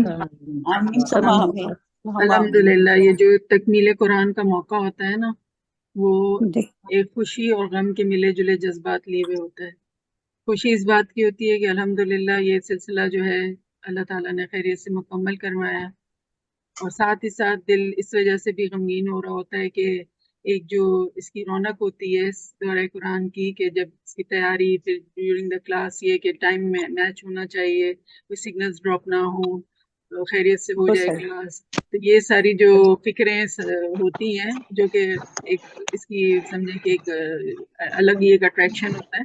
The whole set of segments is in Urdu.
آمین سب آمین آمین، ہم آمین الحمدللہ یہ جو تکمیل قرآن کا موقع ہوتا ہے نا، وہ دیکھ ایک خوشی اور غم کے ملے جلے جذبات لیے ہوئے ہوتا ہے۔ خوشی اس بات کی ہوتی ہے کہ الحمدللہ یہ سلسلہ جو ہے اللہ تعالیٰ نے خیریت سے مکمل کروایا، اور ساتھ ہی ساتھ دل اس وجہ سے بھی غمگین ہو رہا ہوتا ہے کہ ایک جو اس کی رونق ہوتی ہے اس دورہ قرآن کی، کہ جب اس کی تیاری پھر ڈیورنگ دا کلاس یہ کہ ٹائم میں میچ ہونا چاہیے، کوئی سگنلز ڈراپ نہ ہو، تو خیریت سے ہو بالکل جائے صحیح، کلاس، تو یہ ساری جو فکریں ہوتی ہیں جو کہ ایک اس کی سمجھیں کہ ایک الگ ہی ایک اٹریکشن ہوتا ہے،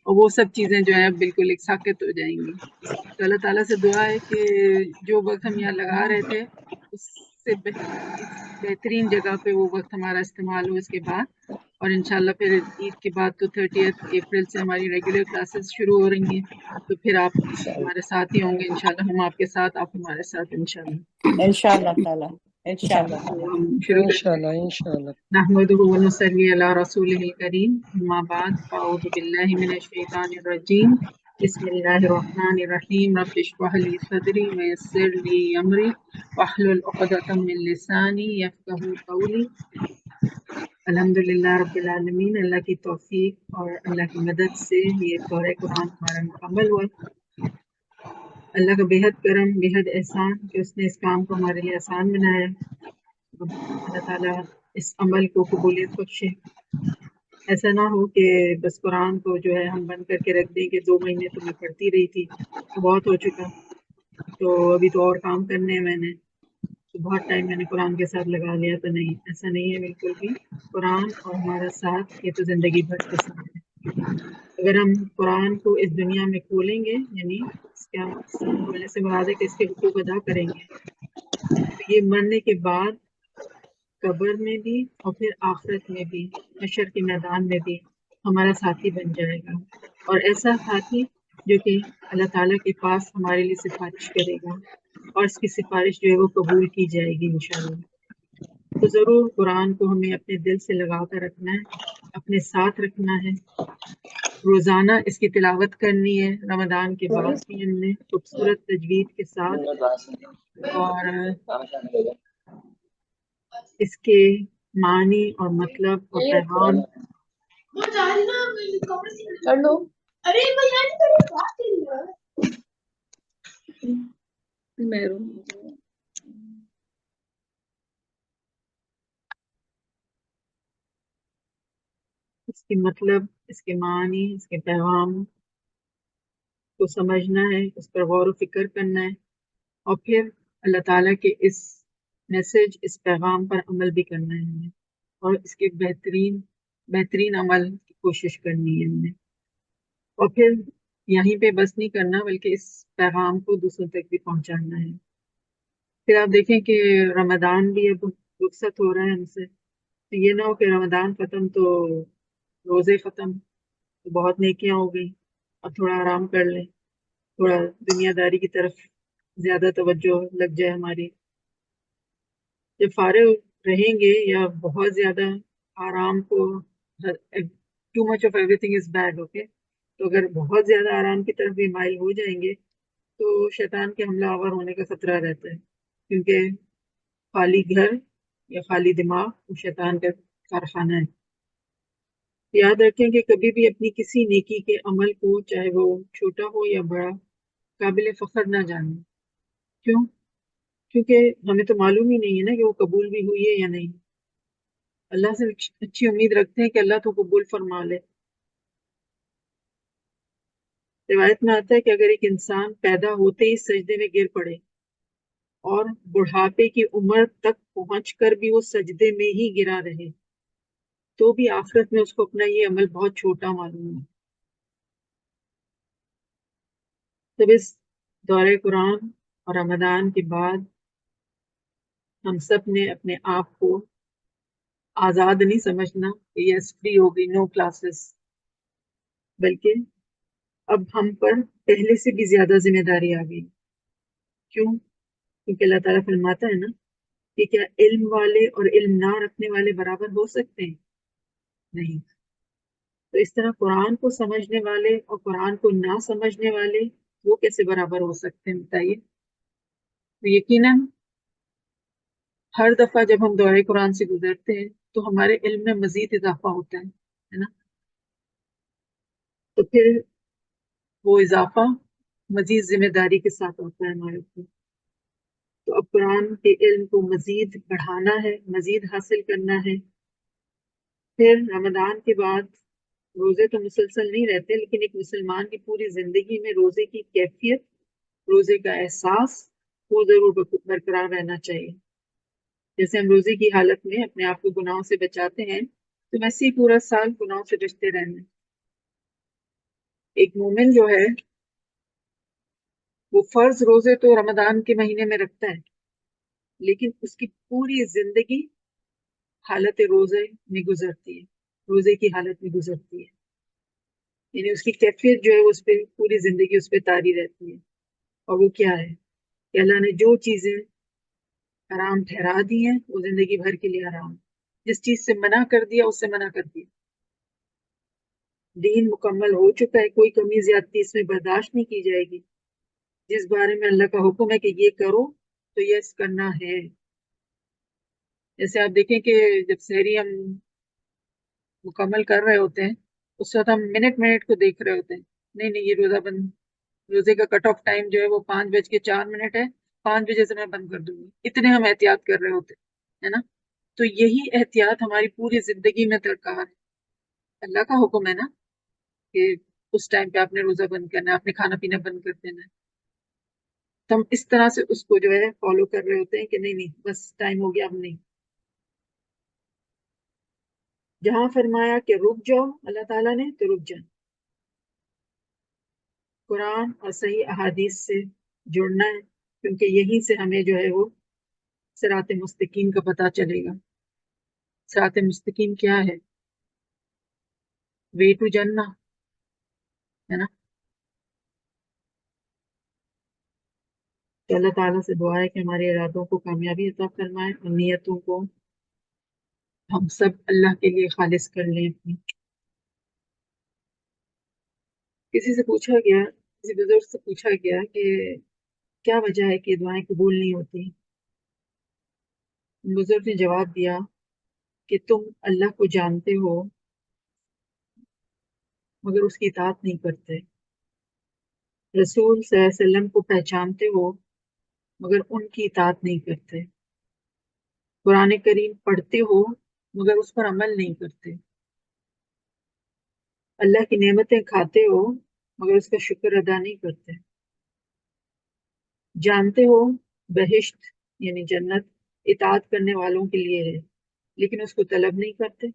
اور وہ سب چیزیں جو ہیں بالکل ایک ساکت ہو جائیں گی۔ تو اللہ تعالیٰ سے دعا ہے کہ جو وقت ہم یہاں لگا رہے تھے اس سے بہترین جگہ پہ وہ وقت ہمارا استعمال ہو اس کے بعد، اور انشاءاللہ پھر عید کے بعد تو 30 اپریل سے ہماری ریگولر کلاسز شروع ہو رہی ہیں، تو پھر آپ ہمارے ساتھ ہی ہوں گے انشاءاللہ، ہم آپ کے ساتھ، آپ ہمارے ساتھ انشاءاللہ۔ انشاءاللہ تعالیٰ، انشاءاللہ تو تعالیٰ۔ ہم شروع کرتے ہیں۔ انشاءاللہ انشاءاللہ۔ نحمده ونصلي على رسوله الكريم، اما بعد فاعوذ بالله من الشیطان الرجیم، بسم اللہ الرحمن الرحیم، رب اشرح لي صدری ويسر لي امری واحلل عقدۃ من لسانی یفقهوا قولی۔ الحمدللہ رب العالمین، اللہ کی توفیق اور اللہ کی مدد سے یہ دورہ قرآن ہمارا مکمل ہوا۔ اللہ کا بےحد کرم، بےحد احسان کہ اس نے اس کام کو ہمارے لیے آسان بنایا۔ اللہ تعالیٰ اس عمل کو قبولیت بخشے، ایسا نہ ہو کہ بس قرآن کو جو ہے ہم بند کر کے رکھ دیں کہ 2 مہینے تو میں پڑھتی رہی تھی تو بہت ہو چکا، تو ابھی تو اور کام کرنے ہیں، میں نے تو بہت ٹائم میں نے قرآن کے ساتھ لگا لیا، تو نہیں، ایسا نہیں ہے بالکل بھی۔ قرآن اور ہمارا ساتھ یہ تو زندگی بھر کے ساتھ ہے۔ اگر ہم قرآن کو اس دنیا میں کھولیں گے، یعنی اس کا کھولنے سے مراد ہے کہ اس کے حقوق ادا کریں گے، تو یہ مرنے کے بعد قبر میں بھی اور پھر آخرت میں بھی، حشر کے میدان میں بھی ہمارا ساتھی بن جائے گا، اور ایسا ساتھی جو کہ اللہ تعالیٰ کے پاس ہمارے لیے سفارش کرے گا، اور اس کی سفارش جو ہے وہ قبول کی جائے گی انشاءاللہ۔ تو ضرور قرآن کو ہمیں اپنے دل سے لگا کر رکھنا ہے، اپنے ساتھ رکھنا ہے، روزانہ اس کی تلاوت کرنی ہے، رمضان کے بعد بھی ہم نے خوبصورت تجوید کے ساتھ، اور اس کے معنی اور مطلب اور پیغام کر لو۔ اس کے مطلب، اس کے معنی، اس کے پیغام کو سمجھنا ہے، اس پر غور و فکر کرنا ہے، اور پھر اللہ تعالیٰ کے اس میسج، اس پیغام پر عمل بھی کرنا ہے ہمیں، اور اس کے بہترین عمل کی کوشش کرنی ہے ہمیں، اور پھر یہیں پہ بس نہیں کرنا بلکہ اس پیغام کو دوسروں تک بھی پہنچانا ہے۔ پھر آپ دیکھیں کہ رمضان بھی اب رخصت ہو رہا ہے ہم سے، تو یہ نہ ہو کہ رمضان ختم تو روزے ختم، تو بہت نیکیاں ہو گئی، اب تھوڑا آرام کر لیں، تھوڑا دنیا داری کی طرف زیادہ توجہ لگ جائے ہماری۔ جب فارغ رہیں گے یا بہت زیادہ آرام کو، too much of every thing is bad, okay, تو اگر بہت زیادہ آرام کی طرف بھی مائل ہو جائیں گے تو شیطان کے حملہ آور ہونے کا خطرہ رہتا ہے، کیونکہ خالی گھر یا خالی دماغ وہ شیطان کا کارخانہ ہے۔ یاد رکھیں کہ کبھی بھی اپنی کسی نیکی کے عمل کو، چاہے وہ چھوٹا ہو یا بڑا، قابل فخر نہ جانیں۔ کیوں؟ کیونکہ ہمیں تو معلوم ہی نہیں ہے نا کہ وہ قبول بھی ہوئی ہے یا نہیں۔ اللہ سے اچھی امید رکھتے ہیں کہ اللہ تو قبول فرما لے۔ روایت میں آتا ہے کہ اگر ایک انسان پیدا ہوتے ہی سجدے میں گر پڑے اور بڑھاپے کی عمر تک پہنچ کر بھی وہ سجدے میں ہی گرا رہے، تو بھی آخرت میں اس کو اپنا یہ عمل بہت چھوٹا معلوم ہے۔ جب اس دورہ قرآن اور رمضان کے بعد ہم سب نے اپنے آپ کو آزاد نہیں سمجھنا کہ یس فری ہو گئی، نو کلاسز، بلکہ اب ہم پر پہلے سے بھی زیادہ ذمہ داری آ گئی۔ کیوں؟ کیونکہ اللہ تعالیٰ فرماتا ہے نا کہ کیا علم والے اور علم نہ رکھنے والے برابر ہو سکتے ہیں؟ نہیں۔ تو اس طرح قرآن کو سمجھنے والے اور قرآن کو نہ سمجھنے والے وہ کیسے برابر ہو سکتے ہیں بتائیے؟ تو یقیناً ہر دفعہ جب ہم دورہ قرآن سے گزرتے ہیں تو ہمارے علم میں مزید اضافہ ہوتا ہے نا. تو پھر وہ اضافہ مزید ذمہ داری کے ساتھ ہوتا ہے ہمارے اوپر. تو اب قرآن کے علم کو مزید بڑھانا ہے، مزید حاصل کرنا ہے. پھر رمضان کے بعد روزے تو مسلسل نہیں رہتے، لیکن ایک مسلمان کی پوری زندگی میں روزے کی کیفیت، روزے کا احساس وہ ضرور برقرار رہنا چاہیے. جیسے ہم روزے کی حالت میں اپنے آپ کو گناہوں سے بچاتے ہیں، تو ویسے ہی پورا سال گناہوں سے بچتے رہنا. ایک مومن جو ہے وہ فرض روزے تو رمضان کے مہینے میں رکھتا ہے، لیکن اس کی پوری زندگی حالت روزے میں گزرتی ہے، روزے کی حالت میں گزرتی ہے. یعنی اس کی کیفیت جو ہے اس پہ پوری زندگی اس پہ طاری رہتی ہے. اور وہ کیا ہے کہ اللہ نے جو چیزیں حرام ٹھہرا دی ہیں وہ زندگی بھر کے لیے حرام. جس چیز سے منع کر دیا اس سے منع کر دیا. دین مکمل ہو چکا ہے، کوئی کمی زیادتی اس میں برداشت نہیں کی جائے گی. جس بارے میں اللہ کا حکم ہے کہ یہ کرو تو یس کرنا ہے. جیسے آپ دیکھیں کہ جب سحری ہم مکمل کر رہے ہوتے ہیں اس وقت ہم منٹ منٹ کو دیکھ رہے ہوتے ہیں. نہیں نہیں، یہ روزہ بند، روزے کا کٹ آف ٹائم جو ہے وہ 5:04 ہے، 5 بجے سے میں بند کر دوں گی. اتنے ہم احتیاط کر رہے ہوتے ہیں نا. تو یہی احتیاط ہماری پوری زندگی میں درکار ہے. اللہ کا حکم ہے نا کہ اس ٹائم پہ آپ نے روزہ بند کرنا ہے، آپ نے کھانا پینا بند کر دینا ہے. تو ہم اس طرح سے اس کو جو ہے فالو کر رہے ہوتے ہیں کہ نہیں نہیں بس ٹائم ہو گیا، اب نہیں. جہاں فرمایا کہ رک جاؤ اللہ تعالیٰ نے تو رک جائیں. قرآن اور صحیح احادیث سے جڑنا ہے، کیونکہ یہیں سے ہمیں جو ہے وہ صراط مستقیم کا پتہ چلے گا. صراط مستقیم کیا ہے؟ وے ٹو جنہ ہے نا. تو اللہ تعالیٰ سے دعا ہے کہ ہمارے ارادوں کو کامیابی عطا فرمائے اور نیتوں کو ہم سب اللہ کے لیے خالص کر لیں اپنی. کسی سے پوچھا گیا، کسی بزرگ سے پوچھا گیا کہ کیا وجہ ہے کہ دعائیں قبول نہیں ہوتی. بزرگ نے جواب دیا کہ تم اللہ کو جانتے ہو مگر اس کی اطاعت نہیں کرتے. رسول صلی اللہ علیہ وسلم کو پہچانتے ہو مگر ان کی اطاعت نہیں کرتے. قرآن کریم پڑھتے ہو مگر اس پر عمل نہیں کرتے. اللہ کی نعمتیں کھاتے ہو مگر اس کا شکر ادا نہیں کرتے. جانتے ہو بہشت یعنی جنت اطاعت کرنے والوں کے لیے ہے، لیکن اس کو طلب نہیں کرتے.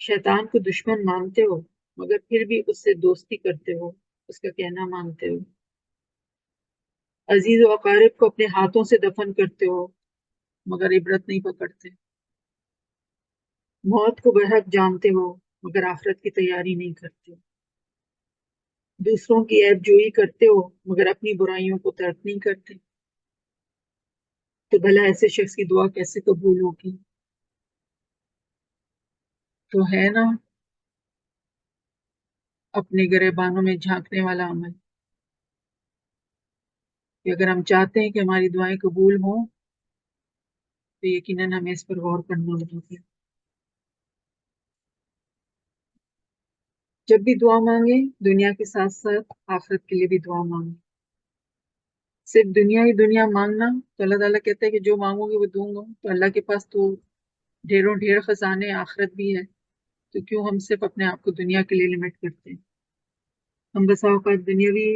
شیطان کو دشمن مانتے ہو مگر پھر بھی اس سے دوستی کرتے ہو، اس کا کہنا مانتے ہو. عزیز و اقارب کو اپنے ہاتھوں سے دفن کرتے ہو مگر عبرت نہیں پکڑتے. موت کو برحق جانتے ہو مگر آخرت کی تیاری نہیں کرتے. دوسروں کی عیب جوئی کرتے ہو مگر اپنی برائیوں کو ترک نہیں کرتے. تو بھلا ایسے شخص کی دعا کیسے قبول ہوگی؟ تو ہے نا اپنے گریبانوں میں جھانکنے والا عمل کہ اگر ہم چاہتے ہیں کہ ہماری دعائیں قبول ہوں تو یقیناً ہمیں اس پر غور کرنا ہوگا. جب بھی دعا مانگیں دنیا کے ساتھ ساتھ آخرت کے لیے بھی دعا مانگیں. صرف دنیا ہی دنیا مانگنا تو اللہ تعالیٰ کہتا ہے کہ جو مانگو گے وہ دوں گا. تو اللہ کے پاس تو ڈھیروں ڈھیر خزانے آخرت بھی ہے، تو کیوں ہم صرف اپنے آپ کو دنیا کے لیے لمٹ کرتے ہیں. ہم بسا اوقات دنیاوی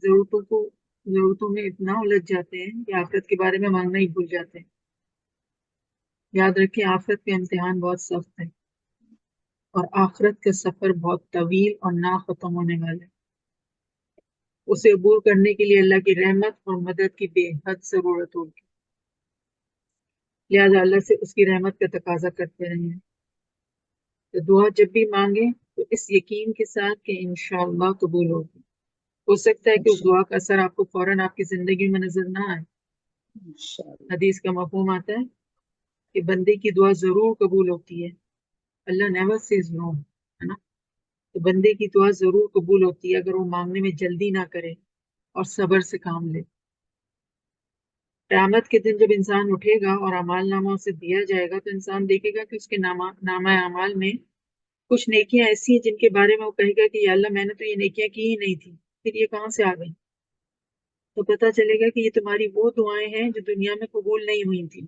ضرورتوں میں اتنا الجھ جاتے ہیں کہ آخرت کے بارے میں مانگنا ہی بھول جاتے ہیں. یاد رکھیں آخرت کا امتحان بہت سخت ہے اور آخرت کا سفر بہت طویل اور نہ ختم ہونے والا ہے. اسے عبور کرنے کے لیے اللہ کی رحمت اور مدد کی بے حد ضرورت ہوگی. لہٰذا اللہ سے اس کی رحمت کا تقاضا کرتے رہیں. تو دعا جب بھی مانگیں تو اس یقین کے ساتھ کہ انشاءاللہ قبول ہوگی. ہو سکتا ہے کہ اس دعا کا اثر آپ کو فوراً آپ کی زندگی میں نظر نہ آئے. انشاءاللہ. حدیث کا مفہوم آتا ہے کہ بندے کی دعا ضرور قبول ہوتی ہے. اللہ نیور سیز نو، ہے نا. تو بندے کی دعا ضرور قبول ہوتی ہے اگر وہ مانگنے میں جلدی نہ کرے اور صبر سے کام لے. قیامت کے دن جب انسان اٹھے گا اور اعمال نامہ اسے دیا جائے گا تو انسان دیکھے گا کہ اس کے نامہ اعمال میں کچھ نیکیاں ایسی ہیں جن کے بارے میں وہ کہے گا کہ یا اللہ میں نے تو یہ نیکیاں کی ہی نہیں تھی، پھر یہ کہاں سے آ گئی؟ تو پتہ چلے گا کہ یہ تمہاری وہ دعائیں ہیں جو دنیا میں قبول نہیں ہوئی تھیں۔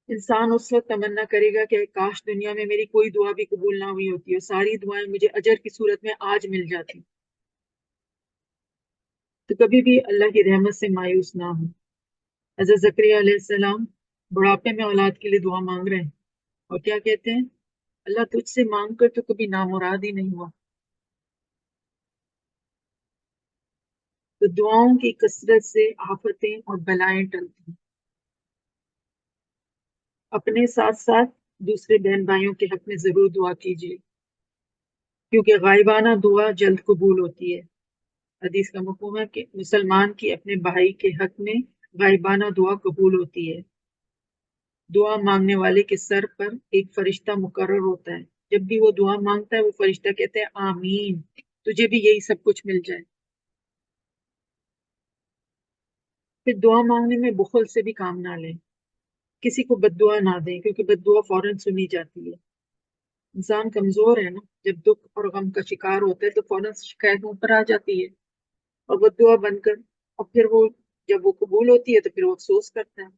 انسان اس وقت تمنا کرے گا کہ کاش دنیا میں میری کوئی دعا بھی قبول نہ ہوئی ہوتی اور ساری دعائیں مجھے اجر کی صورت میں آج مل جاتی۔ تو کبھی بھی اللہ کی رحمت سے مایوس نہ ہو۔ حضرت زکریا علیہ السلام بڑھاپے میں اولاد کے لیے دعا مانگ رہے ہیں اور کیا کہتے ہیں؟ اللہ تجھ سے مانگ کر تو کبھی نامراد ہی نہیں ہوا۔ تو دعاؤں کی کثرت سے آفتیں اور بلائیں ٹلتی ہیں۔ اپنے ساتھ ساتھ دوسرے بہن بھائیوں کے حق میں ضرور دعا کیجیے، کیونکہ غائبانہ دعا جلد قبول ہوتی ہے۔ حدیث کا مفہوم ہے کہ مسلمان کی اپنے بھائی کے حق میں غائبانہ دعا قبول ہوتی ہے۔ دعا مانگنے والے کے سر پر ایک فرشتہ مقرر ہوتا ہے، جب بھی وہ دعا مانگتا ہے وہ فرشتہ کہتا ہے آمین، تجھے بھی یہی سب کچھ مل جائے۔ پھر دعا مانگنے میں بخل سے بھی کام نہ لیں، کسی کو بد دعا نہ دیں، کیونکہ بد دعا فوراً سنی جاتی ہے۔ انسان کمزور ہے نا، جب دکھ اور غم کا شکار ہوتا ہے تو فوراً شکایت منہ پر آ جاتی ہے اور بد دعا بن کر، اور پھر وہ جب وہ قبول ہوتی ہے تو پھر وہ افسوس کرتا ہے۔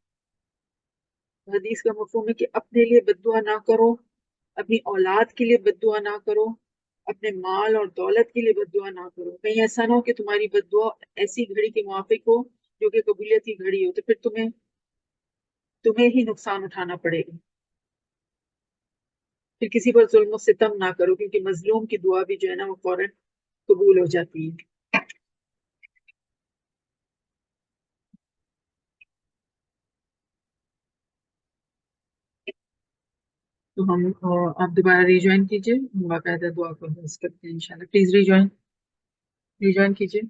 حدیث کا مفہوم ہے کہ اپنے لیے بد دعا نہ کرو، اپنی اولاد کے لیے بد دعا نہ کرو، اپنے مال اور دولت کے لیے بد دعا نہ کرو۔ کہیں ایسا نہ ہو کہ تمہاری بد دعا ایسی گھڑی کے موافق ہو جو کہ قبولیت کی گھڑی ہو، تو پھر تمہیں ہی نقصان اٹھانا پڑے گا۔ پھر کسی پر ظلم و ستم نہ کرو، کیونکہ مظلوم کی دعا بھی جو ہے نا وہ فوراً قبول ہو جاتی ہے۔ تو ہم آپ دوبارہ ریجوائن کیجئے، ہم باقاعدہ دعا کو حفظ کرتے ہیں انشاءاللہ۔ پلیز ریجوائن کیجئے۔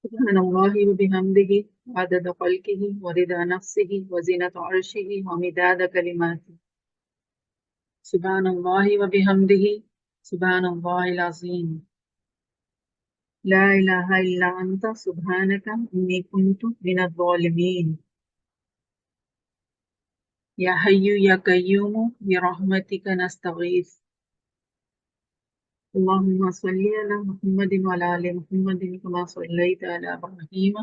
سبحان اللہ و بحمدہ عدد خلقہ ورضا نفسہ وزینۃ عرشہ ومداد کلماتہ۔ سبحان اللہ و بحمدہ سبحان اللہ العظیم، لا الہ الا انت سبحانک انی کنت من الظالمین۔ یا حی یا قیوم برحمتک نستغیث، اللهم صل على محمد وعلى آل محمد كما صليت على إبراهيم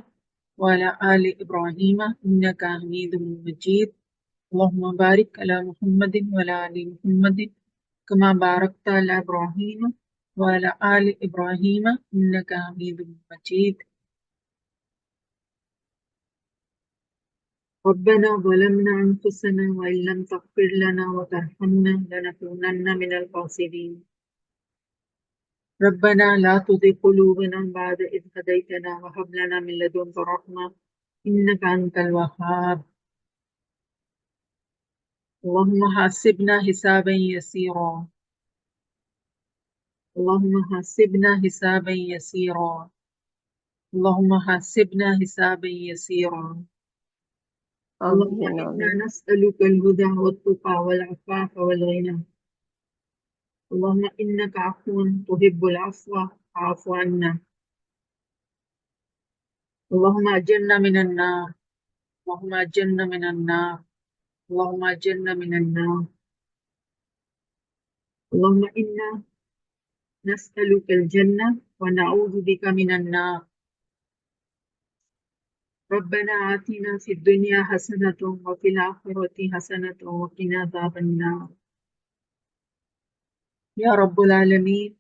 وعلى آل إبراهيم إنك حميد مجيد، اللهم بارك على محمد وعلى آل محمد كما باركت على إبراهيم وعلى آل إبراهيم إنك حميد مجيد۔ ربنا ظلمنا أنفسنا وإن لم تغفر لنا وترحمنا لنكونن من الخاسرين، ربنا لا تزغ قلوبنا بعد إذ هديتنا وهب لنا من لدنك رحمة إنك أنت الوهاب، اللهم حاسبنا حسابا يسيرا، اللهم حاسبنا حسابا يسيرا، اللهم حاسبنا حسابا يسيرا، اللهم آمین إنا آمین۔ نسألك الهدى والتقى والعفاف والغنى، اللهم إنك عفو تحب العفو فاعف عنا، اللهم أجرنا من النار، اللهم أجرنا من النار، اللهم أجرنا من النار، اللهم إنا نسألك الجنة ونعوذ بك من النار، ربنا آتنا في الدنيا حسنة وفي الآخرة حسنة وقنا عذاب النار، يا رب العالمين،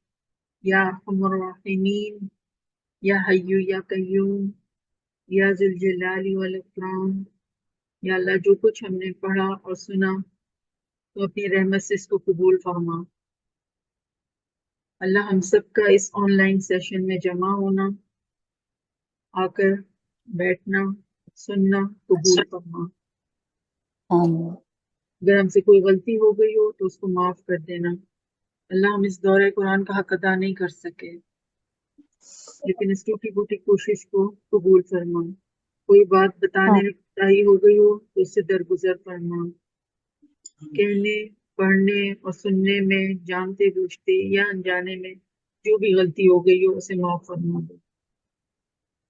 يا أرحم الراحمين، يا حي يا قيوم، یا ذی الجلال والاکرام۔ یا اللہ جو کچھ ہم نے پڑھا اور سنا تو اپنی رحمت سے اس کو قبول فرما۔ اللہ ہم سب کا اس آن لائن سیشن میں جمع ہونا، آ کر بیٹھنا، سننا قبول فرما۔ آمین۔ اگر ہم سے کوئی غلطی ہو گئی ہو تو اس کو معاف کر دینا۔ اللہ ہم اس دورہ قرآن کا حق ادا نہیں کر سکے، لیکن اس ٹوٹی پھوٹی کوشش کو قبول فرما۔ کوئی بات بتانے میں کوتاہی ہو گئی ہو تو اس سے درگزر فرما۔ کہنے، پڑھنے اور سننے میں جانتے بوجھتے یا انجانے میں جو بھی غلطی ہو گئی ہو اسے معاف فرما دو۔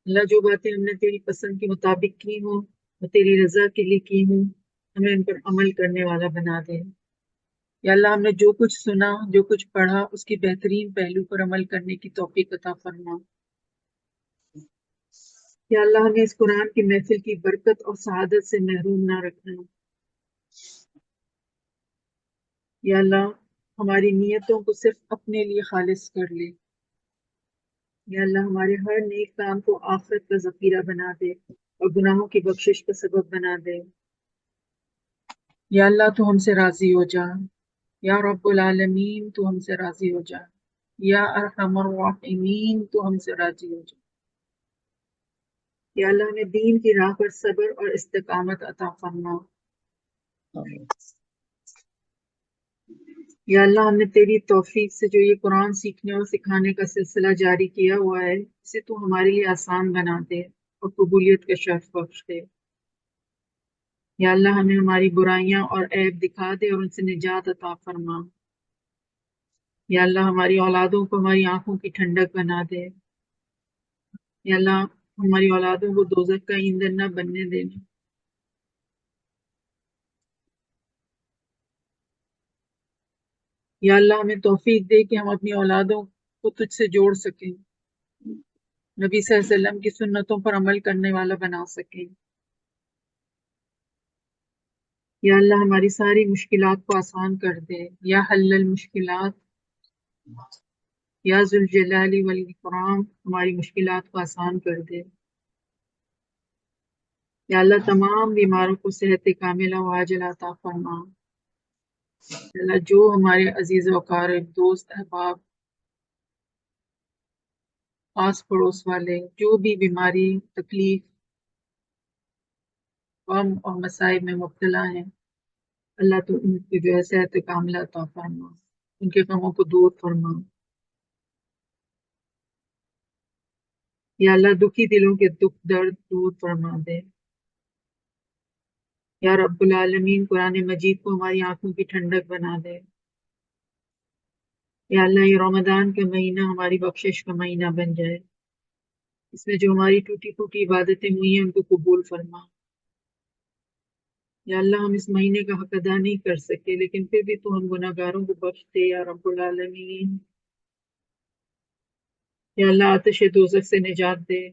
اللہ جو باتیں ہم نے تیری پسند کے مطابق کی ہوں اور تیری رضا کے لیے کی ہوں، ہمیں ان پر عمل کرنے والا بنا دے۔ یا اللہ ہم نے جو کچھ سنا، جو کچھ پڑھا، اس کی بہترین پہلو پر عمل کرنے کی توفیق عطا فرما۔ یا اللہ ہمیں اس قرآن کی محفل کی برکت اور سعادت سے محروم نہ رکھنا۔ یا اللہ ہماری نیتوں کو صرف اپنے لیے خالص کر لے۔ یا اللہ ہمارے ہر نیک کام کو آخرت کا ذخیرہ بنا دے اور گناہوں کی بخشش کا سبب بنا دے۔ یا اللہ تو ہم سے راضی ہو جا۔ یا رب العالمین تو ہم سے راضی ہو جا۔ یا ارحم الراحمین تو ہم سے راضی ہو جا۔ یا اللہ ہمیں دین کی راہ پر صبر اور استقامت عطا فرما۔ یا اللہ ہم نے تیری توفیق سے جو یہ قرآن سیکھنے اور سکھانے کا سلسلہ جاری کیا ہوا ہے، اسے تو ہمارے لیے آسان بنا دے اور قبولیت کا شرف بخش دے۔ یا اللہ ہمیں ہماری برائیاں اور عیب دکھا دے اور ان سے نجات عطا فرما۔ یا اللہ ہماری اولادوں کو ہماری آنکھوں کی ٹھنڈک بنا دے۔ یا اللہ ہماری اولادوں کو دوزخ کا ایندھن نہ بننے دینا۔ یا اللہ ہمیں توفیق دے کہ ہم اپنی اولادوں کو تجھ سے جوڑ سکیں، نبی صلی اللہ علیہ وسلم کی سنتوں پر عمل کرنے والا بنا سکیں۔ یا اللہ ہماری ساری مشکلات کو آسان کر دے۔ یا حل المشکلات، یا ذوالجلال والاکرام ہماری مشکلات کو آسان کر دے۔ یا اللہ تمام بیماروں کو صحت کاملہ و عاجلہ عطا فرما۔ یا اللہ جو ہمارے عزیز و اقارب، دوست، احباب، آس پڑوس والے جو بھی بیماری، تکلیف، غم اور مصائب میں مبتلا ہیں، اللہ تو ان کی جو ہے صحت کاملہ عطا فرما، ان کے غموں کو دور فرما۔ یا اللہ دکھی دلوں کے دکھ درد دور فرما دے۔ یا رب العالمین قرآن مجید کو ہماری آنکھوں کی ٹھنڈک بنا دے۔ یا اللہ یہ رمضان کا مہینہ ہماری بخشش کا مہینہ بن جائے، اس میں جو ہماری ٹوٹی پھوٹی عبادتیں ہوئی ہیں ان کو قبول فرما۔ یا اللہ ہم اس مہینے کا حق ادا نہیں کر سکے، لیکن پھر بھی تو ہم گناہ گاروں کو بخش دے یا رب العالمین۔ یا اللہ آتش دوزخ سے نجات دے۔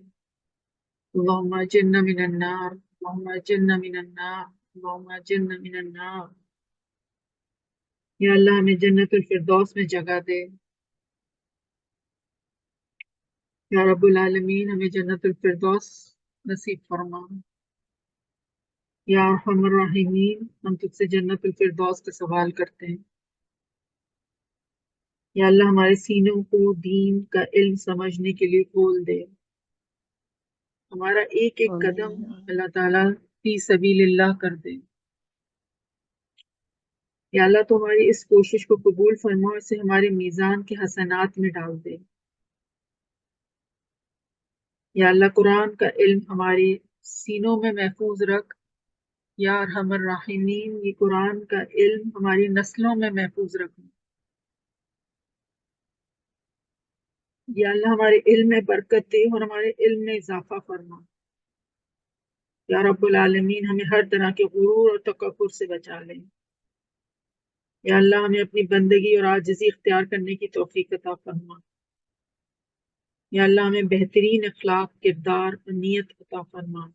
اللہم اجرنا من النار، اللہم اجرنا من النار، اللہم اجرنا من النار۔ یا اللہ ہمیں جنت الفردوس میں جگہ دے۔ یا رب العالمین ہمیں جنت الفردوس نصیب فرما۔ یا ارحم الراحمین ہم تجھ سے جنت الفردوس کا سوال کرتے ہیں۔ یا اللہ ہمارے سینوں کو دین کا علم سمجھنے کے لیے کھول دے۔ ہمارا ایک ایک قدم اللہ تعالیٰ فی سبیل اللہ کر دے۔ یا اللہ تو ہماری اس کوشش کو قبول فرما اور اسے ہمارے میزان کے حسنات میں ڈال دے۔ یا اللہ قرآن کا علم ہمارے سینوں میں محفوظ رکھ۔ یا ارحم الراحمین یہ قرآن کا علم ہماری نسلوں میں محفوظ رکھ۔ یا اللہ ہمارے علم میں برکت دے اور ہمارے علم میں اضافہ فرما۔ یا رب العالمین ہمیں ہر طرح کے غرور اور تکبر سے بچا لے۔ یا اللہ ہمیں اپنی بندگی اور عاجزی اختیار کرنے کی توفیق عطا فرما۔ یا اللہ ہمیں بہترین اخلاق، کردار اور نیت عطا فرما۔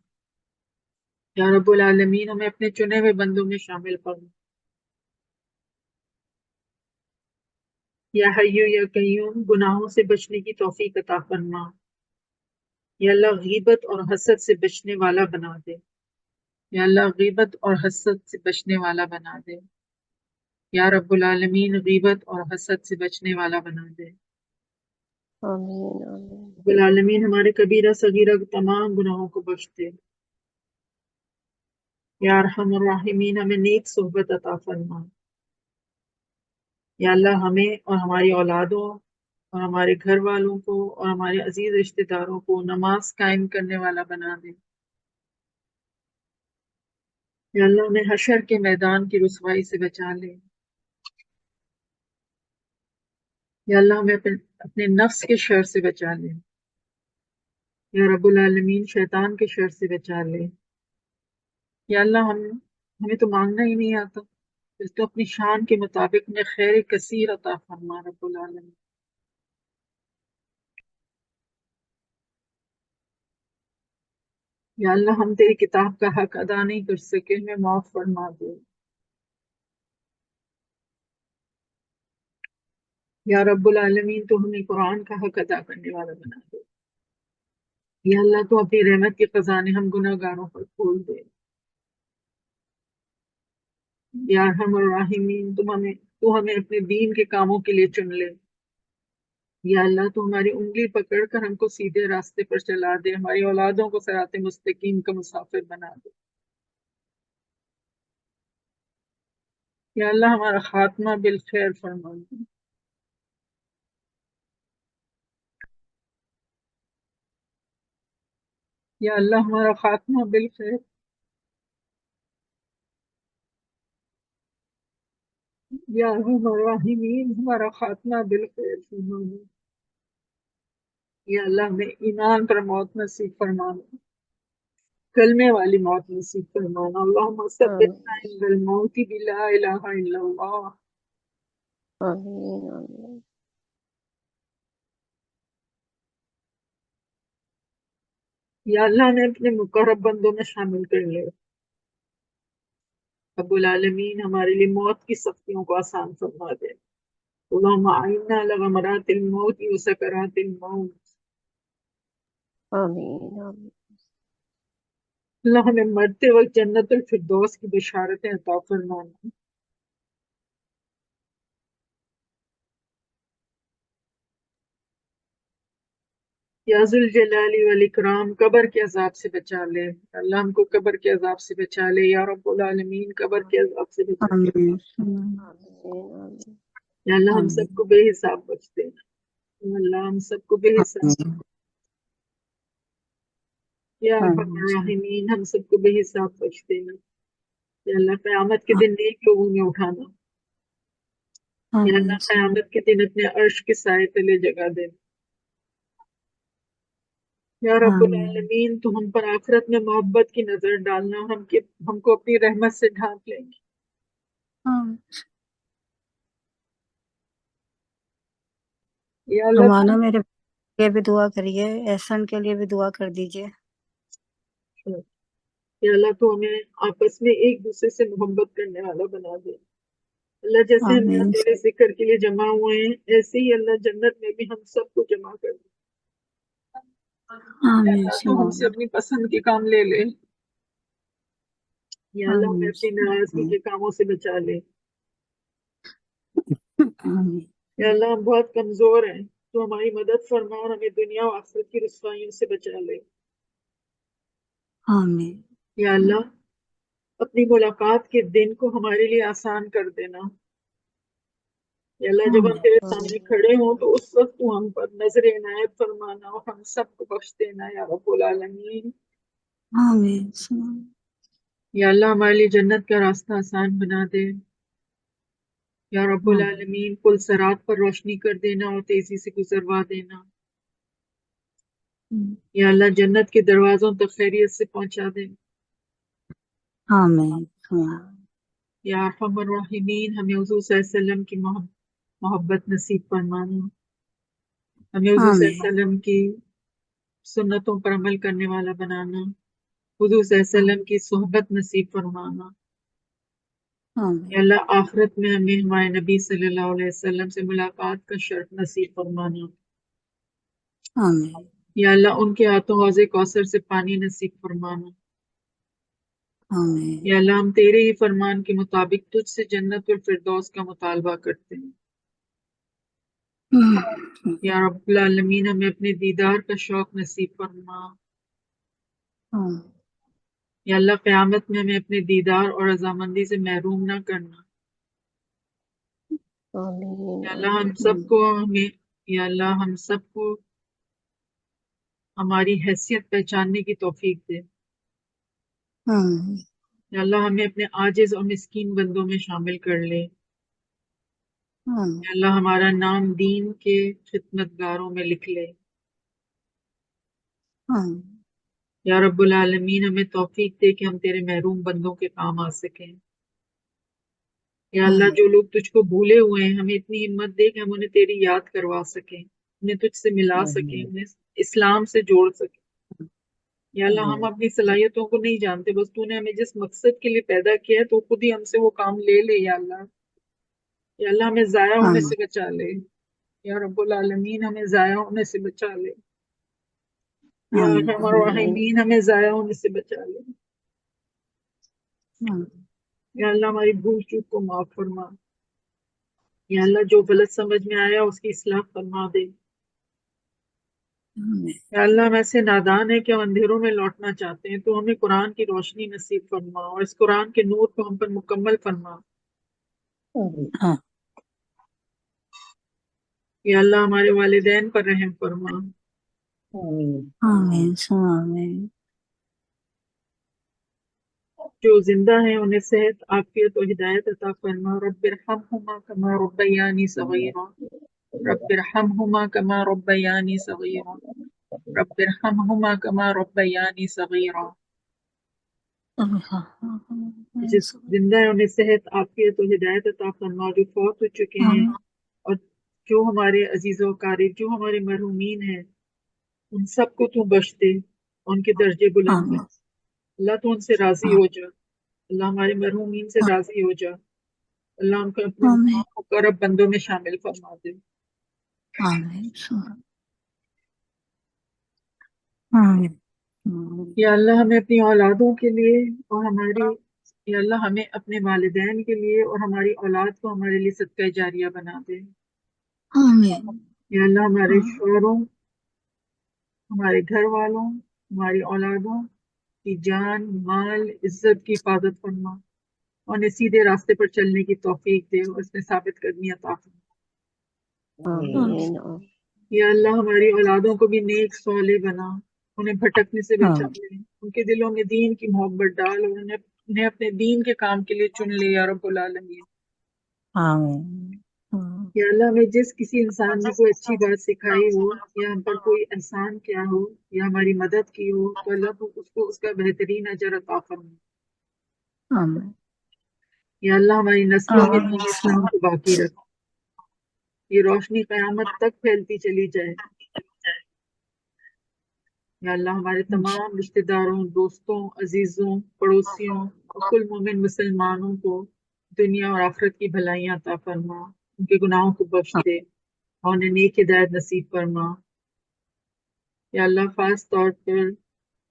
یا رب العالمین ہمیں اپنے چنے ہوئے بندوں میں شامل فرما۔ یا حی یا قیوم گناہوں سے بچنے کی توفیق عطا فرما۔ یا اللہ غیبت اور حسد سے بچنے والا بنا دے۔ یا اللہ غیبت اور حسد سے بچنے والا بنا دے۔ یا رب العالمین غیبت اور حسد سے بچنے والا بنا دے۔ آمین آمین۔ رب العالمین ہمارے کبیرہ صغیرہ تمام گناہوں کو بخش دے۔ یا ارحم الراحمین ہمیں نیک صحبت عطا فرما۔ یا اللہ ہمیں اور ہماری اولادوں اور ہمارے گھر والوں کو اور ہمارے عزیز رشتہ داروں کو نماز قائم کرنے والا بنا دے۔ یا اللہ ہمیں حشر کے میدان کی رسوائی سے بچا لے۔ یا اللہ ہمیں اپنے نفس کے شر سے بچا لے۔ یا رب العالمین شیطان کے شر سے بچا لے۔ یا اللہ ہمیں تو مانگنا ہی نہیں آتا، اس تو اپنی شان کے مطابق میں خیر کثیر عطا فرما رب العالمین۔ یا اللہ ہم تیری کتاب کا حق ادا نہیں کر سکے، ہمیں معاف فرما دے۔ یا رب العالمین تو ہمیں قرآن کا حق ادا کرنے والا بنا دے۔ یا اللہ تو اپنی رحمت کے خزانے ہم گناہ گاروں پر کھول دے۔ یا ارحم الراحمین تو ہمیں اپنے دین کے کاموں کے لیے چن لے۔ یا اللہ تو ہماری انگلی پکڑ کر ہم کو سیدھے راستے پر چلا دے، ہماری اولادوں کو صراط مستقیم کا مسافر بنا دے۔ یا اللہ ہمارا خاتمہ بالخیر فرما دے۔ یا اللہ ہمارا خاتمہ بالخیر۔ یا ارحم الراحمین ہمارا خاتمہ بالخیر فرما دے۔ یا اللہ ہمیں ایمان پر موت نصیب فرمانا، کلمے والی موت نصیب فرمانا۔ اللہم ثبتنا عند الموت بلا الہ الا اللہ۔ آمین آمین یا اللہ ہمیں اپنے مقرب بندوں میں شامل کر لے۔ رب العالمین ہمارے لیے موت کی سختیوں کو آسان فرما دے۔ اللہم اعنا علی غمرات الموت و سکرات الموت۔ آمین آمین اللہ ہمیں مرتے وقت جنت الفردوس کی بشارتیں عطا فرمانا۔ یا ذوالجلال والاکرام قبر کے عذاب سے بچا لے۔ اللہ ہم کو قبر کے عذاب سے بچا لے۔ یا رب العالمین قبر کے عذاب سے بچا لے۔ آمین آمین آمین یا اللہ ہم آمین سب کو بے حساب بخش دینا۔ یا اللہ ہم سب کو بے حساب۔ آمین یا ارحم آمین الراحمین ہم سب کو بے حساب بخش دینا۔ یا اللہ قیامت کے دن نیک لوگوں میں اٹھانا۔ یا آمین اللہ قیامت کے دن اپنے عرش کے سائے تلے جگہ دینا۔ یا رب آمین العالمین تو ہم پر آخرت میں محبت کی نظر ڈالنا، ہم کو اپنی رحمت سے ڈھانپ لیں گے۔ آمین۔ یا اللہ رومانہ میرے لیے بھی دعا کریے، احسن کے لیے بھی دعا کر دیجیے۔ یا اللہ تو ہمیں آپس میں ایک دوسرے سے محبت کرنے والا بنا دے۔ اللہ جیسے ہم یہاں آمین تیرے ذکر کے لیے جمع ہوئے ہیں، ایسے ہی اللہ جنت میں بھی ہم سب کو جمع کر دے۔ یا آمین اللہ تو ہم سے اپنی پسند کے کام لے لے۔ یا اللہ ہمیں اپنی ناراضگی کے کاموں سے بچا لے۔ آمین یا اللہ ہم بہت کمزور ہیں، تو ہماری مدد فرما اور ہمیں دنیا و آخرت کی رسوائیوں سے بچا لے۔ آمین یا اللہ اپنی ملاقات کے دن کو ہمارے لیے آسان کر دینا۔ یا اللہ جب ہم تیرے سامنے کھڑے ہوں تو اس وقت تو ہم پر نظر عنایت فرمانا اور ہم سب کو بخش دینا یا رب العالمین۔ آمین یا اللہ ہمارے لیے جنت کا راستہ آسان بنا دے۔ یا رب آمین العالمین پل صراط پر روشنی کر دینا اور تیزی سے گزروا دینا۔ یا اللہ جنت کے دروازوں تک خیریت سے پہنچا دے۔ آمین یا ارحم الراحمین ہمیں حضور صلی اللہ علیہ وسلم کی محبت نصیب فرمانا، ہمیں حضور صلی اللہ علیہ آمین وسلم کی سنتوں پر عمل کرنے والا بنانا، حضور صلی اللہ علیہ وسلم کی صحبت نصیب فرمانا۔ یا آمین اللہ آخرت میں ہمیں ہمارے نبی صلی اللہ علیہ وسلم سے ملاقات کا شرف نصیب فرمانا۔ آمین یا اللہ ان کے ہاتھوں حوض کوثر سے پانی نصیب فرمانا۔ آمین یا اللہ ہم تیرے ہی فرمان کے مطابق تجھ سے جنت الفردوس کا مطالبہ کرتے ہیں۔ یا رب العالمین ہمیں اپنے دیدار کا شوق نصیب فرما۔ یا اللہ قیامت میں ہمیں اپنے دیدار اور رضامندی سے محروم نہ کرنا۔ آمین یا اللہ ہم سب کو یا اللہ ہم سب کو ہماری حیثیت پہچاننے کی توفیق دے. آمین یا اللہ ہمیں اپنے عاجز اور مسکین بندوں میں شامل کر لے. آمین یا اللہ ہمارا نام دین کے خدمت گاروں میں لکھ لے. آمین یا رب العالمین ہمیں توفیق دے کہ ہم تیرے محروم بندوں کے کام آ سکیں. یا اللہ جو لوگ تجھ کو بھولے ہوئے ہیں ہمیں اتنی ہمت دے کہ ہم انہیں تیری یاد کروا سکیں، انہیں تجھ سے ملا سکیں، انہیں اسلام سے جوڑ سکیں. یا اللہ ہم اپنی صلاحیتوں کو نہیں جانتے، بس تو نے ہمیں جس مقصد کے لیے پیدا کیا ہے تو خود ہی ہم سے وہ کام لے لے. یا اللہ ہمیں ضائع ہونے سے بچا لے. یا رب العالمین ہمیں ضائع ہونے سے بچا لے. یا آمین ارحم الراحمین ہمیں ضائع ہونے سے بچا لے. یا اللہ ہماری بھول چوک کو معاف فرما. یا اللہ جو غلط سمجھ میں آیا اس کی اصلاح فرما دے. آمین یا اللہ ہم ایسے نادان ہیں کہ ہم اندھیروں میں لوٹنا چاہتے ہیں، تو ہمیں قرآن کی روشنی نصیب فرما اور اس قرآن کے نور کو ہم پر مکمل فرما. ہاں یا اللہ ہمارے والدین پر رحم فرما. آمین آمین جو زندہ ہیں انہیں صحت، عافیت اور ہدایت عطا فرما. رب ارحمہما کما ربیانی صغیرا. رب ارحمہما کما ربیانی صغیرا. رب ارحمہما کما ربیانی صغیرا. جس زندہ ہیں انہیں صحت، عافیت اور ہدایت عطا فرما. جو فوت ہو چکے ہیں اور جو ہمارے عزیز و اقارب جو ہمارے مرحومین ہیں ان سب کو تو بخش دے، ان کے درجے بلند کر. اللہ تو ان سے راضی ہو جا. اللہ ہمارے مرحومین سے راضی ہو جا. اللہ ان کو اپنے آمین مقرب بندوں میں شامل فرما دے. آمین آمین یا اللہ ہمیں اپنی اولادوں کے لیے اور یا اللہ ہمیں اپنے والدین کے لیے اور ہماری اولاد کو ہمارے لیے صدقہ جاریہ بنا دے. آمین یا اللہ ہمارے شوہروں، ہمارے گھر والوں، ہماری اولادوں کی جان، مال، عزت کی حفاظت فرما اور انہیں سیدھے راستے پر چلنے کی توفیق دے اور اس میں ثابت قدمی عطا فرما. آمین یا اللہ ہماری اولادوں کو بھی نیک صالح بنا، انہیں بھٹکنے سے بچا لے، ان کے دلوں میں دین کی محبت ڈال اور انہیں اپنے دین کے کام کے لیے چن لے. یا رب العالمین آمین یا اللہ ہمیں جس کسی انسان نے کوئی اچھی بات سکھائی ہو یا ہم پر کوئی احسان کیا ہو یا ہماری مدد کی ہو تو اللہ تو اس کو اس کا بہترین اجر عطا فرما. آمین یا اللہ ہماری نسلوں میں دین اسلام کو باقی رکھ، یہ روشنی قیامت تک پھیلتی چلی جائے. یا اللہ ہمارے تمام رشتہ داروں، دوستوں، عزیزوں، پڑوسیوں اور کل مومن مسلمانوں کو دنیا اور آخرت کی بھلائیاں عطا فرما، ان کے گناہوں کو بخش دے اور انہیں نیک ہدایت نصیب فرما. یا اللہ خاص طور پر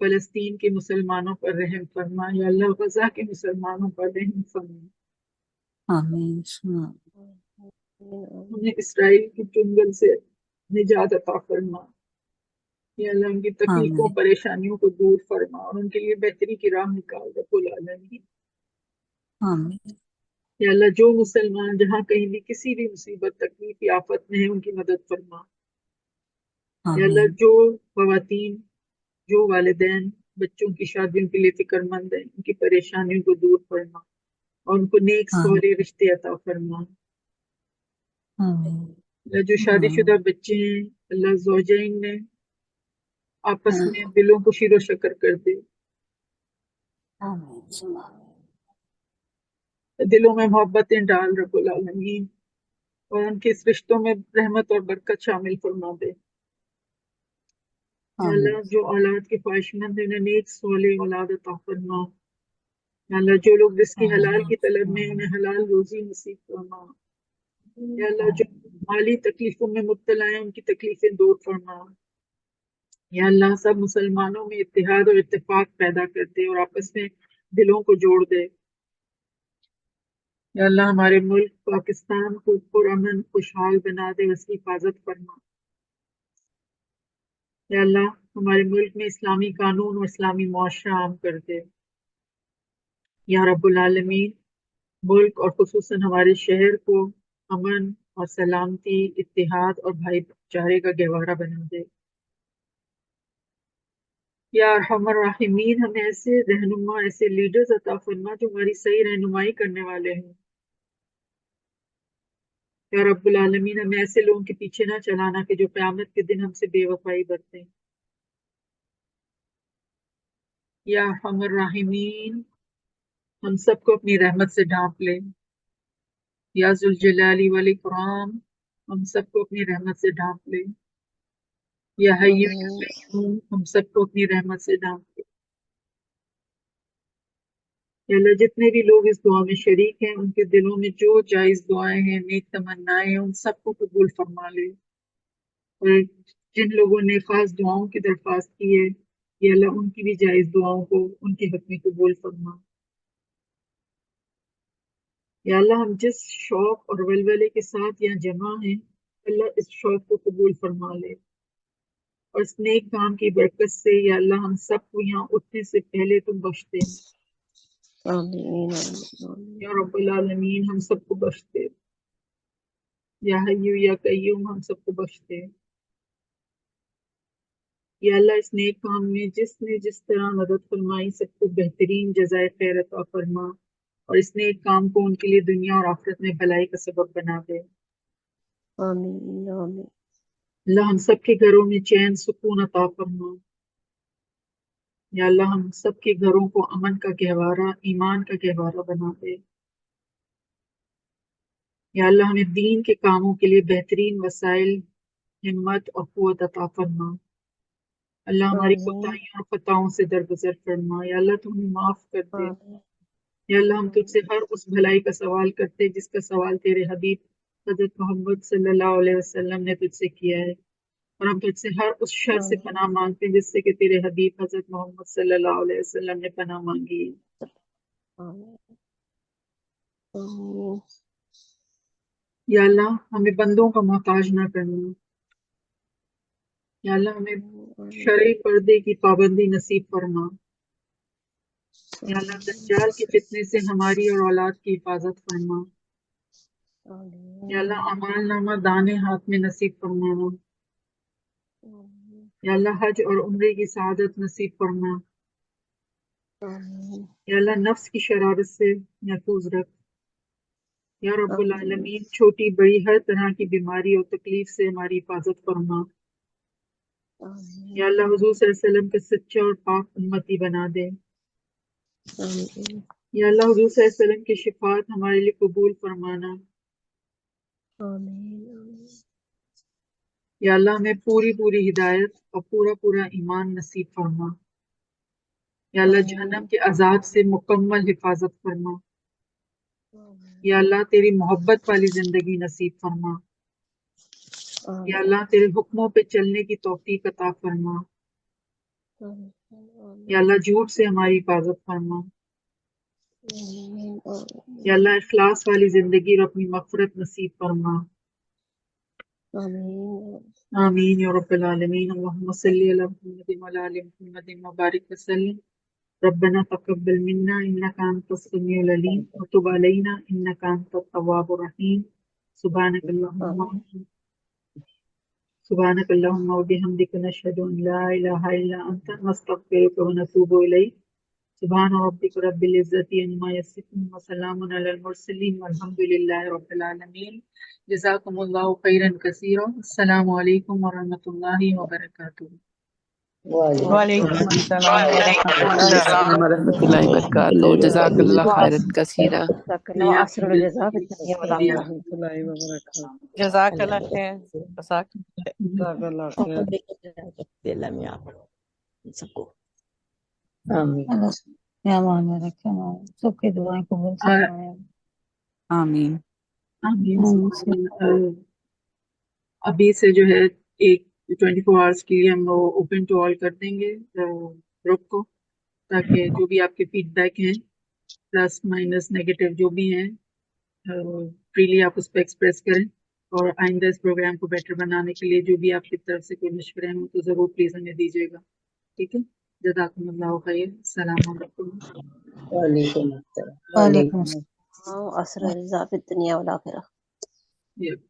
فلسطین کے مسلمانوں پر رحم فرما. یا اللہ غزہ کے مسلمانوں پر رحم فرما. آمین انہیں اسرائیل کی چنگل سے نجات عطا فرما. یا اللہ ان کی تکلیفوں، پریشانیوں کو دور فرما اور ان کے لیے بہتری کی راہ نکال. رب العالمین آمین یا اللہ جو مسلمان جہاں کہیں بھی کسی بھی مصیبت، تکلیف یا آفت میں ہیں ان کی مدد فرما. یا اللہ جو خواتین، جو والدین بچوں کی شادیوں کے لیے فکر مند ہیں ان کی پریشانیوں کو دور فرما اور ان کو نیک صالح رشتے عطا فرما. آمین اللہ جو شادی شدہ بچے ہیں اللہ زوجین نے آپس میں دلوں کو شیر و شکر کر دے، دلوں میں محبتیں ڈال. رب العالمین اور ان کے اس رشتوں میں رحمت اور برکت شامل فرما دے. یا اللہ جو اولاد کے خواہش مند ہیں انہیں نیک صالح اولاد عطا فرما. یا اللہ جو لوگ رزق حلال کی طلب میں انہیں حلال روزی نصیب فرما. یا اللہ جو مالی تکلیفوں میں مبتلا ہیں ان کی تکلیفیں دور فرما. یا اللہ سب مسلمانوں میں اتحاد اور اتفاق پیدا کر دے اور آپس میں دلوں کو جوڑ دے. یا اللہ ہمارے ملک پاکستان کو پرامن خوشحال بنا دے، اس کی حفاظت فرما. یا اللہ ہمارے ملک میں اسلامی قانون اور اسلامی معاشرہ عام کر دے. یا رب العالمین ملک اور خصوصاً ہمارے شہر کو امن اور سلامتی، اتحاد اور بھائی چارے کا گہوارہ بنا دے۔ یا ارحم الراحمین ہمیں ایسے رہنما، ایسے لیڈرز عطا فرما جو ہماری صحیح رہنمائی کرنے والے ہیں۔ یا رب العالمین ہمیں ایسے لوگوں کے پیچھے نہ چلانا کہ جو قیامت کے دن ہم سے بے وفائی برتیں۔ یا ارحم الراحمین ہم سب کو اپنی رحمت سے ڈھانپ لے۔ یا ذوالجلال والاکرام ہم سب کو اپنی رحمت سے ڈھانپ لے۔ یا حی یا آمین قیوم ہم سب کو اپنی رحمت سے ڈھانپ لے۔ یا اللہ جتنے بھی لوگ اس دعا میں شریک ہیں ان کے دلوں میں جو جائز دعائیں ہیں، نیک تمنائیں ہیں، ان سب کو قبول فرما لے۔ اور جن لوگوں نے خاص دعاؤں کی درخواست کی ہے یا اللہ ان کی بھی جائز دعاؤں کو ان کے حق میں قبول فرما۔ یا اللہ ہم جس شوق اور ولولے کے ساتھ یہاں جمع ہیں اللہ اس شوق کو قبول فرما لے، اور اس نیک کام کی برکت سے یا اللہ ہم سب کو یہاں اٹھنے سے پہلے تم بخش دے۔ آمین آمین یا رب العالمین ہم سب کو بخش دے۔ یا حی یا قیوم ہم سب کو بخش دے۔ یا اللہ اس نیک کام میں جس نے جس طرح مدد فرمائی سب کو بہترین جزائے خیر عطا فرما، اور اس نیک کام کو ان کے لیے دنیا اور آخرت میں بھلائی کا سبب بنا دے۔ آمین آمین اللہ ہم سب کے گھروں میں چین سکون عطا فرما۔ یا اللہ ہم سب کے گھروں کو امن کا گہوارہ، ایمان کا گہوارہ بنا دے۔ یا اللہ ہمیں دین کے کاموں کے لیے بہترین وسائل، ہمت اور قوت عطا فرما۔ اللہ ہماری آمین کوتاہیوں اور خطاؤں سے درگزر فرما۔ یا اللہ تو ہمیں معاف کر دے۔ آمین یا اللہ ہم تجھ سے ہر اس بھلائی کا سوال کرتے ہیں جس کا سوال تیرے حبیب حضرت محمد صلی اللہ علیہ وسلم نے تجھ سے کیا ہے، اور ہم تجھ سے ہر اس شر سے پناہ مانگتے ہیں جس سے کہ تیرے حبیب حضرت محمد صلی اللہ علیہ وسلم نے پناہ مانگی ہے۔ آمین آمین یا اللہ ہمیں بندوں کا محتاج نہ کرنا۔ یا اللہ ہمیں شرعی پردے کی پابندی نصیب فرما۔ یا اللہ دجال کے فتنے سے ہماری اور اولاد کی حفاظت فرما۔ یا اللہ اعمال نامہ دانے ہاتھ میں نصیب فرمانا۔ یا اللہ حج اور عمرے کی سعادت نصیب فرما۔ آمین یا اللہ نفس کی شرارت سے محفوظ رکھ۔ یا رب آمین العالمین چھوٹی بڑی ہر طرح کی بیماری اور تکلیف سے ہماری حفاظت فرما۔ آمین یا اللہ حضور صلی اللہ علیہ وسلم کا سچا اور پاک امتی بنا دے۔ آمین یا اللہ حضور صلی اللہ علیہ وسلم کی شفاعت ہمارے لیے قبول فرمانا۔ آمین یا اللہ ہمیں پوری پوری ہدایت اور پورا پورا ایمان نصیب فرما۔ یا اللہ جہنم کے عذاب سے مکمل حفاظت فرما۔ یا اللہ تیری محبت والی زندگی نصیب فرما۔ یا اللہ تیرے حکموں پہ چلنے کی توفیق عطا فرما۔ یا اللہ جھوٹ سے ہماری حفاظت فرما۔ یا اللہ اخلاص والی زندگی اور اپنی مغفرت نصیب فرما۔ آمین آمین یا رب العالمین۔ اللہم صلی علی محمد وعلی آل محمد وبارک وسلم۔ ربنا تقبل منا انک انت السمیع العلیم وتب علینا انک انت التواب الرحیم۔ سبحانک اللہم وبحمدک نشہد ان لا الہ الا انت نستغفرک ونتوب الیک۔ سبحان ربک رب العزت عما یصفون وسلام علی المرسلین والحمد للہ رب العالمین۔ جزاکم اللہ خیرا کثیرا۔ السلام علیکم ورحمۃ اللہ وبرکاتہ۔ وعلیکم السلام ورحمۃ اللہ السلام ورحمۃ اللہ وبرکاتہ۔ جزاک اللہ خیرا کثیرا۔ وعصر الجزاء في الدنيا والآخرة. ورحمۃ اللہ وبرکاتہ۔ جزاک اللہ خیر۔ جزاک جزاک اللہ خیر۔ امان میں رکھے سب کی دعائیں قبول فرمائے۔ آمین۔ آمین۔ ابھی سے جو ہے ایک 24 آورس کے لیے ہم لوگ اوپن ٹو آل کر دیں گے گروپ کو، تاکہ جو بھی آپ کے فیڈ بیک ہیں پلس مائنس نیگیٹو جو بھی ہیں فریلی آپ اس پہ ایکسپریس کریں، اور آئندہ اس پروگرام کو بیٹر بنانے کے لیے جو بھی آپ کی طرف سے کوئی مشورے ہوں تو ضرور پلیز ہمیں دیجیے گا، ٹھیک ہے؟ جزاکم اللہ خیر۔ السلام علیکم۔ وعلیکم السلام۔ وعصر الجزاء في الدنيا والآخرة. Yep.